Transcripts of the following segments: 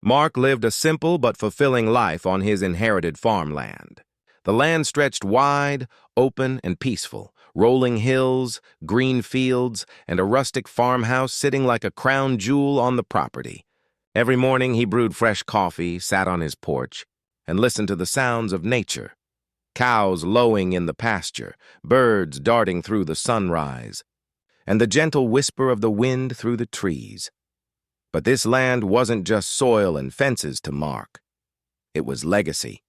Mark lived a simple but fulfilling life on his inherited farmland. The land stretched wide, open, and peaceful, rolling hills, green fields, and a rustic farmhouse sitting like a crown jewel on the property. Every morning he brewed fresh coffee, sat on his porch, and listened to the sounds of nature. Cows lowing in the pasture, birds darting through the sunrise, and the gentle whisper of the wind through the trees. But this land wasn't just soil and fences to Mark. It was legacy.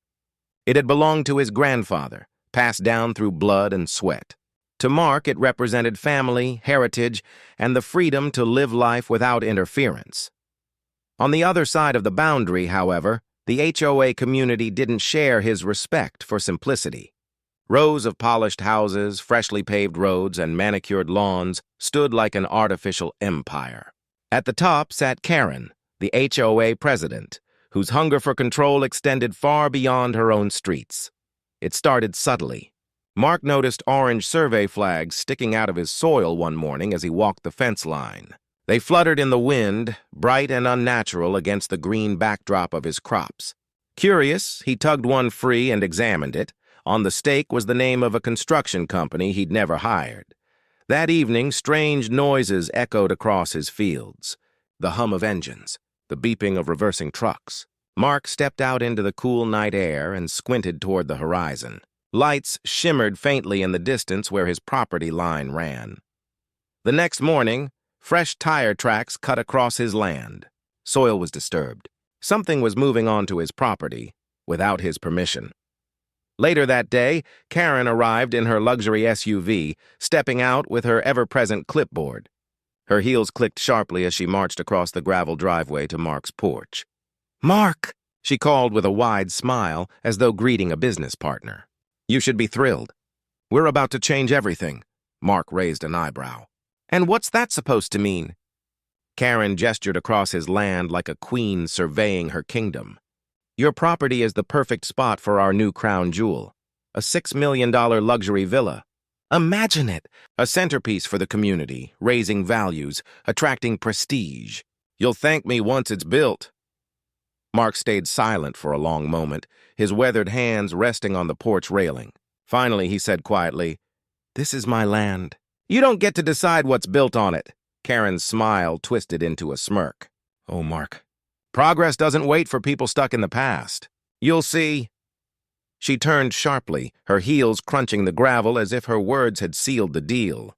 It had belonged to his grandfather, passed down through blood and sweat. To Mark, it represented family, heritage, and the freedom to live life without interference. On the other side of the boundary, however, the HOA community didn't share his respect for simplicity. Rows of polished houses, freshly paved roads, and manicured lawns stood like an artificial empire. At the top sat Karen, the HOA President, whose hunger for control extended far beyond her own streets. It started subtly. Mark noticed orange survey flags sticking out of his soil one morning as he walked the fence line. They fluttered in the wind, bright and unnatural against the green backdrop of his crops. Curious, he tugged one free and examined it. On the stake was the name of a construction company he'd never hired. That evening, strange noises echoed across his fields. The hum of engines, the beeping of reversing trucks. Mark stepped out into the cool night air and squinted toward the horizon. Lights shimmered faintly in the distance where his property line ran. The next morning, fresh tire tracks cut across his land. Soil was disturbed. Something was moving onto his property without his permission. Later that day, Karen arrived in her luxury SUV, stepping out with her ever-present clipboard. Her heels clicked sharply as she marched across the gravel driveway to Mark's porch. "Mark!" she called with a wide smile, as though greeting a business partner. "You should be thrilled. We're about to change everything." Mark raised an eyebrow. "And what's that supposed to mean?" Karen gestured across his land like a queen surveying her kingdom. "Your property is the perfect spot for our new crown jewel, a $6 million luxury villa. Imagine it, a centerpiece for the community, raising values, attracting prestige. You'll thank me once it's built." Mark stayed silent for a long moment, his weathered hands resting on the porch railing. Finally, he said quietly, "This is my land. You don't get to decide what's built on it." Karen's smile twisted into a smirk. "Oh, Mark. Progress doesn't wait for people stuck in the past. You'll see." She turned sharply, her heels crunching the gravel as if her words had sealed the deal.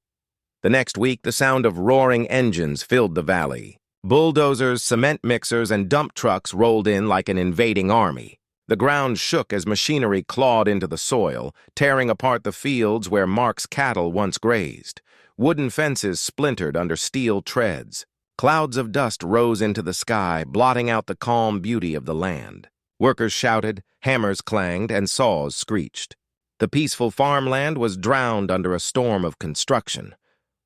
The next week, the sound of roaring engines filled the valley. Bulldozers, cement mixers, and dump trucks rolled in like an invading army. The ground shook as machinery clawed into the soil, tearing apart the fields where Mark's cattle once grazed. Wooden fences splintered under steel treads. Clouds of dust rose into the sky, blotting out the calm beauty of the land. Workers shouted, hammers clanged, and saws screeched. The peaceful farmland was drowned under a storm of construction.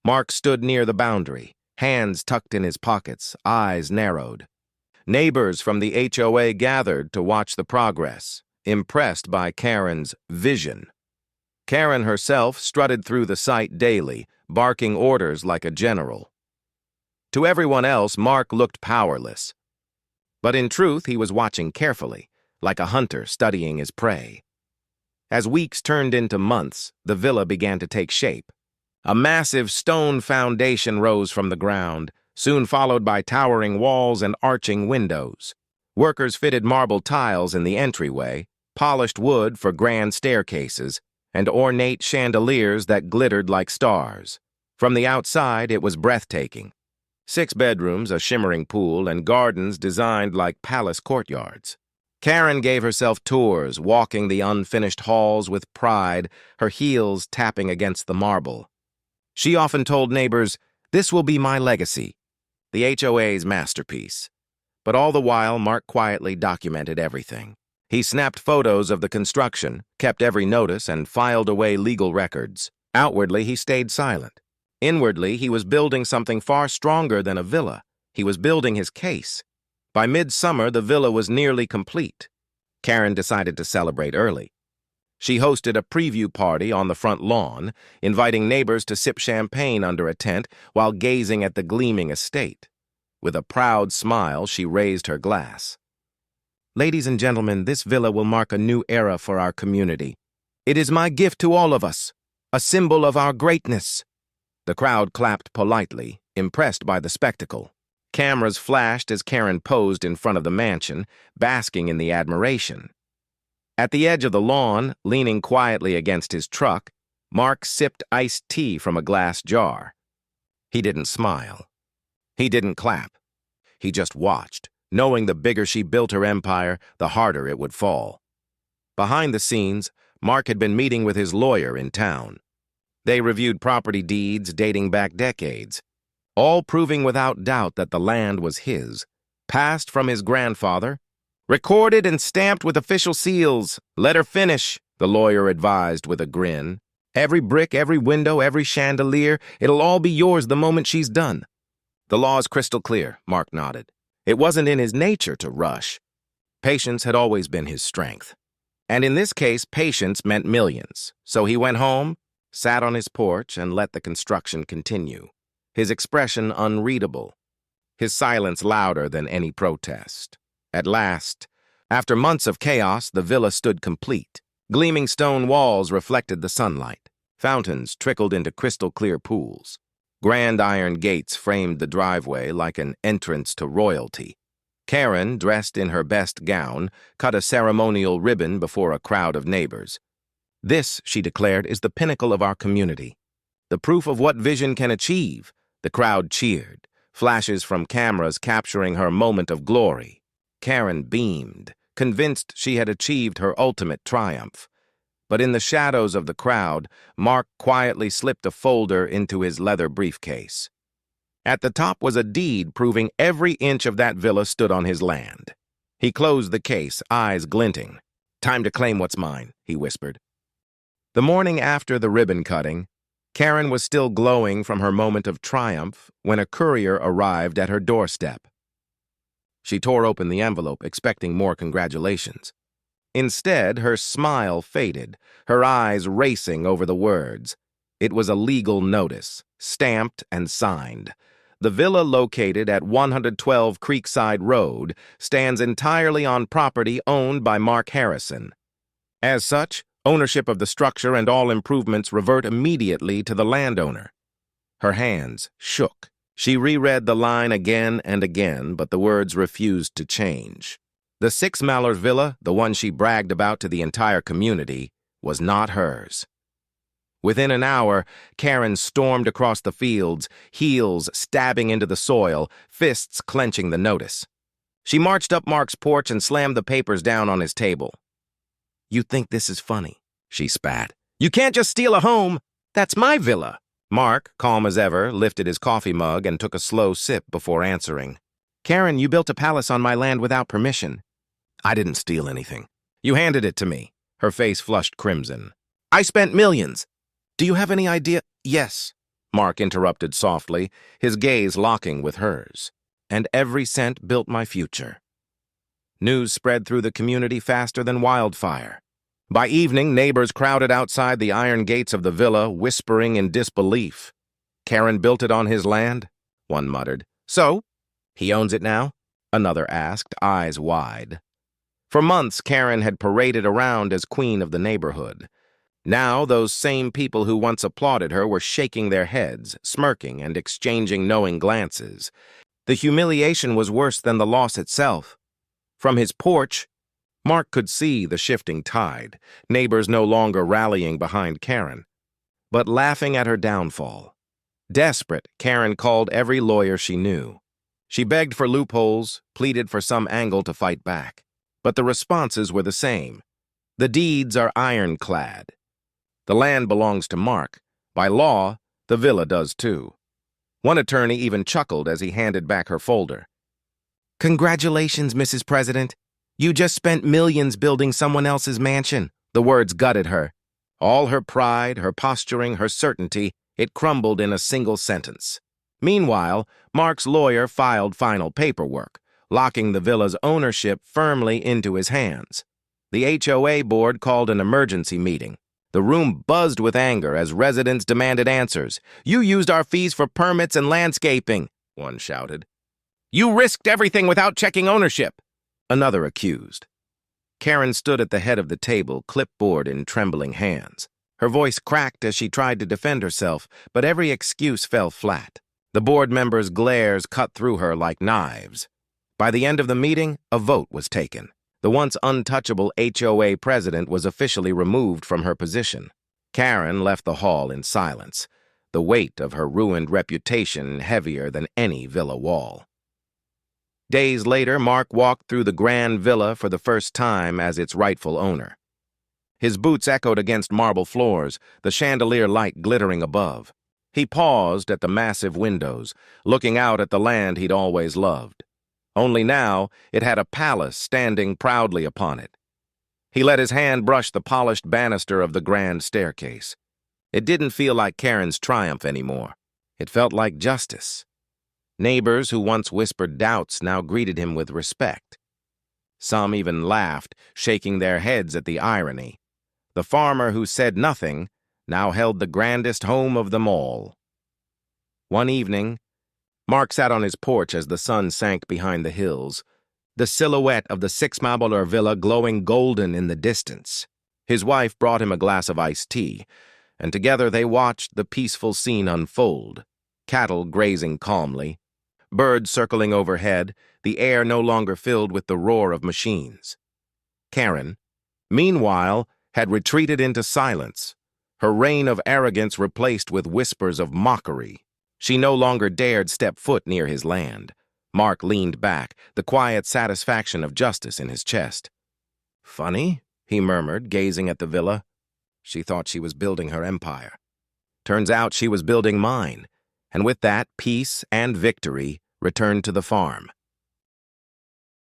Mark stood near the boundary, hands tucked in his pockets, eyes narrowed. Neighbors from the HOA gathered to watch the progress, impressed by Karen's vision. Karen herself strutted through the site daily, barking orders like a general. To everyone else, Mark looked powerless. But in truth, he was watching carefully, like a hunter studying his prey. As weeks turned into months, the villa began to take shape. A massive stone foundation rose from the ground, soon followed by towering walls and arching windows. Workers fitted marble tiles in the entryway, polished wood for grand staircases, and ornate chandeliers that glittered like stars. From the outside, it was breathtaking. 6 bedrooms, a shimmering pool, and gardens designed like palace courtyards. Karen gave herself tours, walking the unfinished halls with pride, her heels tapping against the marble. She often told neighbors, "This will be my legacy, the HOA's masterpiece." But all the while, Mark quietly documented everything. He snapped photos of the construction, kept every notice, and filed away legal records. Outwardly, he stayed silent. Inwardly, he was building something far stronger than a villa. He was building his case. By midsummer, the villa was nearly complete. Karen decided to celebrate early. She hosted a preview party on the front lawn, inviting neighbors to sip champagne under a tent while gazing at the gleaming estate. With a proud smile, she raised her glass. "Ladies and gentlemen, this villa will mark a new era for our community. It is my gift to all of us, a symbol of our greatness." The crowd clapped politely, impressed by the spectacle. Cameras flashed as Karen posed in front of the mansion, basking in the admiration. At the edge of the lawn, leaning quietly against his truck, Mark sipped iced tea from a glass jar. He didn't smile. He didn't clap. He just watched, knowing the bigger she built her empire, the harder it would fall. Behind the scenes, Mark had been meeting with his lawyer in town. They reviewed property deeds dating back decades, all proving without doubt that the land was his, passed from his grandfather, recorded and stamped with official seals. "Let her finish," the lawyer advised with a grin. "Every brick, every window, every chandelier, it'll all be yours the moment she's done." "The law's crystal clear," Mark nodded. It wasn't in his nature to rush. Patience had always been his strength. And in this case, patience meant millions. So he went home, sat on his porch, and let the construction continue, his expression unreadable, his silence louder than any protest. At last, after months of chaos, the villa stood complete. Gleaming stone walls reflected the sunlight. Fountains trickled into crystal-clear pools. Grand iron gates framed the driveway like an entrance to royalty. Karen, dressed in her best gown, cut a ceremonial ribbon before a crowd of neighbors. "This," she declared, "is the pinnacle of our community. The proof of what vision can achieve." The crowd cheered, flashes from cameras capturing her moment of glory. Karen beamed, convinced she had achieved her ultimate triumph. But in the shadows of the crowd, Mark quietly slipped a folder into his leather briefcase. At the top was a deed proving every inch of that villa stood on his land. He closed the case, eyes glinting. "Time to claim what's mine," he whispered. The morning after the ribbon cutting, Karen was still glowing from her moment of triumph when a courier arrived at her doorstep. She tore open the envelope, expecting more congratulations. Instead, her smile faded, her eyes racing over the words. It was a legal notice, stamped and signed. The villa, located at 112 Creekside Road, stands entirely on property owned by Mark Harrison. As such, ownership of the structure and all improvements revert immediately to the landowner. Her hands shook. She reread the line again and again, but the words refused to change. The $6 villa, the one she bragged about to the entire community, was not hers. Within an hour, Karen stormed across the fields, heels stabbing into the soil, fists clenching the notice. She marched up Mark's porch and slammed the papers down on his table. "You think this is funny?" she spat. "You can't just steal a home. That's my villa." Mark, calm as ever, lifted his coffee mug and took a slow sip before answering. "Karen, you built a palace on my land without permission." "I didn't steal anything. You handed it to me." Her face flushed crimson. "I spent millions. Do you have any idea?" "Yes," Mark interrupted softly, his gaze locking with hers. "And every cent built my future." News spread through the community faster than wildfire. By evening, neighbors crowded outside the iron gates of the villa, whispering in disbelief. "Karen built it on his land?" one muttered. "So? He owns it now?" another asked, eyes wide. For months, Karen had paraded around as queen of the neighborhood. Now, those same people who once applauded her were shaking their heads, smirking, and exchanging knowing glances. The humiliation was worse than the loss itself. From his porch, Mark could see the shifting tide, neighbors no longer rallying behind Karen, but laughing at her downfall. Desperate, Karen called every lawyer she knew. She begged for loopholes, pleaded for some angle to fight back. But the responses were the same. The deeds are ironclad. The land belongs to Mark. By law, the villa does too. One attorney even chuckled as he handed back her folder. "Congratulations, Mrs. President. You just spent millions building someone else's mansion." The words gutted her. All her pride, her posturing, her certainty, it crumbled in a single sentence. Meanwhile, Mark's lawyer filed final paperwork, locking the villa's ownership firmly into his hands. The HOA board called an emergency meeting. The room buzzed with anger as residents demanded answers. "You used our fees for permits and landscaping," one shouted. You risked everything without checking ownership, another accused. Karen stood at the head of the table, clipboard in trembling hands. Her voice cracked as she tried to defend herself, but every excuse fell flat. The board members' glares cut through her like knives. By the end of the meeting, a vote was taken. The once untouchable HOA president was officially removed from her position. Karen left the hall in silence, the weight of her ruined reputation heavier than any villa wall. Days later, Mark walked through the grand villa for the first time as its rightful owner. His boots echoed against marble floors, the chandelier light glittering above. He paused at the massive windows, looking out at the land he'd always loved. Only now, it had a palace standing proudly upon it. He let his hand brush the polished banister of the grand staircase. It didn't feel like Karen's triumph anymore. It felt like justice. Neighbors who once whispered doubts now greeted him with respect. Some even laughed, shaking their heads at the irony. The farmer who said nothing now held the grandest home of them all. One evening, Mark sat on his porch as the sun sank behind the hills, the silhouette of the six-marble villa glowing golden in the distance. His wife brought him a glass of iced tea, and together they watched the peaceful scene unfold. Cattle grazing calmly, birds circling overhead, the air no longer filled with the roar of machines. Karen, meanwhile, had retreated into silence, her reign of arrogance replaced with whispers of mockery. She no longer dared step foot near his land. Mark leaned back, the quiet satisfaction of justice in his chest. "Funny," he murmured, gazing at the villa. She thought she was building her empire. Turns out she was building mine, and with that, peace and victory returned to the farm.